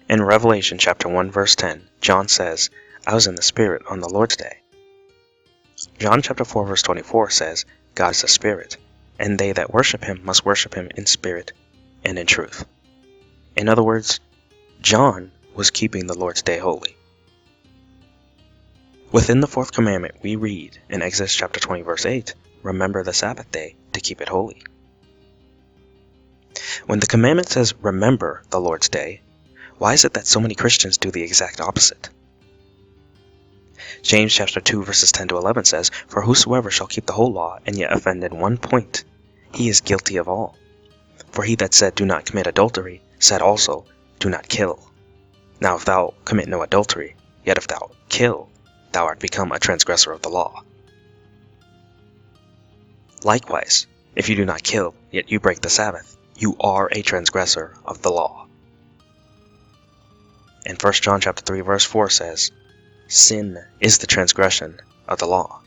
In Revelation chapter 1 verse 10, John says, I was in the Spirit on the Lord's day. John chapter 4 verse 24 says, God is a spirit, and they that worship him must worship him in spirit and in truth. In other words, John was keeping the Lord's day holy. Within the fourth commandment, we read in Exodus chapter 20 verse 8, remember the Sabbath day to keep it holy. When the commandment says remember the Lord's day, why is it that so many Christians do the exact opposite? James chapter 2 verses 10 to 11 says, for whosoever shall keep the whole law and yet offend in one point, he is guilty of all. For he that said, do not commit adultery, said also, do not kill. Now if thou commit no adultery, yet if thou kill, thou art become a transgressor of the law. Likewise, if you do not kill, yet you break the Sabbath, you are a transgressor of the law. And 1 John chapter 3 verse 4 says, sin is the transgression of the law.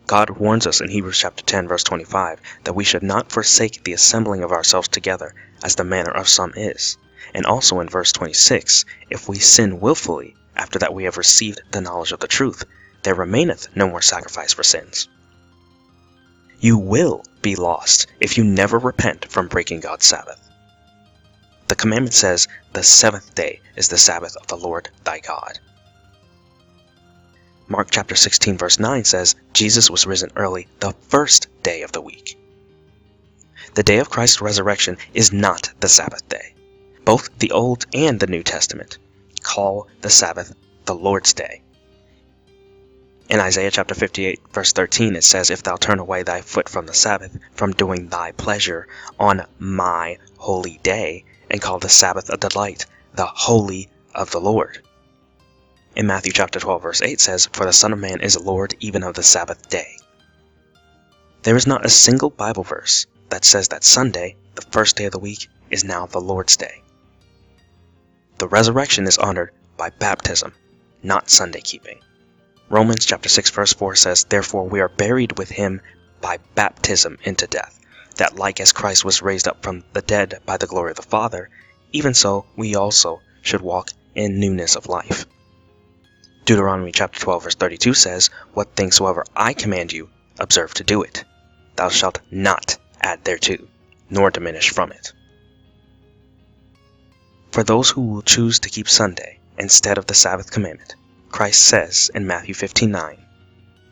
God warns us in Hebrews chapter 10 verse 25 that we should not forsake the assembling of ourselves together as the manner of some is. And also in verse 26, if we sin willfully after that we have received the knowledge of the truth, there remaineth no more sacrifice for sins. You will be lost if you never repent from breaking God's Sabbath. The commandment says, the seventh day is the Sabbath of the Lord thy God. Mark chapter 16 verse 9 says, Jesus was risen early the first day of the week. The day of Christ's resurrection is not the Sabbath day. Both the Old and the New Testament call the Sabbath the Lord's day. In Isaiah chapter 58 verse 13 it says, if thou turn away thy foot from the Sabbath, from doing thy pleasure on my holy day, and call the Sabbath a delight, the holy of the Lord. In Matthew chapter 12 verse 8 says, for the Son of Man is Lord even of the Sabbath day. There is not a single Bible verse that says that Sunday, the first day of the week, is now the Lord's day. The resurrection is honored by baptism, not Sunday keeping. Romans chapter 6 verse 4 says, therefore we are buried with him by baptism into death, that like as Christ was raised up from the dead by the glory of the Father, even so we also should walk in newness of life. Deuteronomy chapter 12 verse 32 says, what things soever I command you, observe to do it. Thou shalt not add thereto, nor diminish from it. For those who will choose to keep Sunday instead of the Sabbath commandment, Christ says in Matthew 15:9,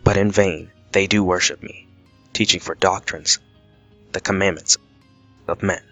but in vain they do worship me, teaching for doctrines the commandments of men.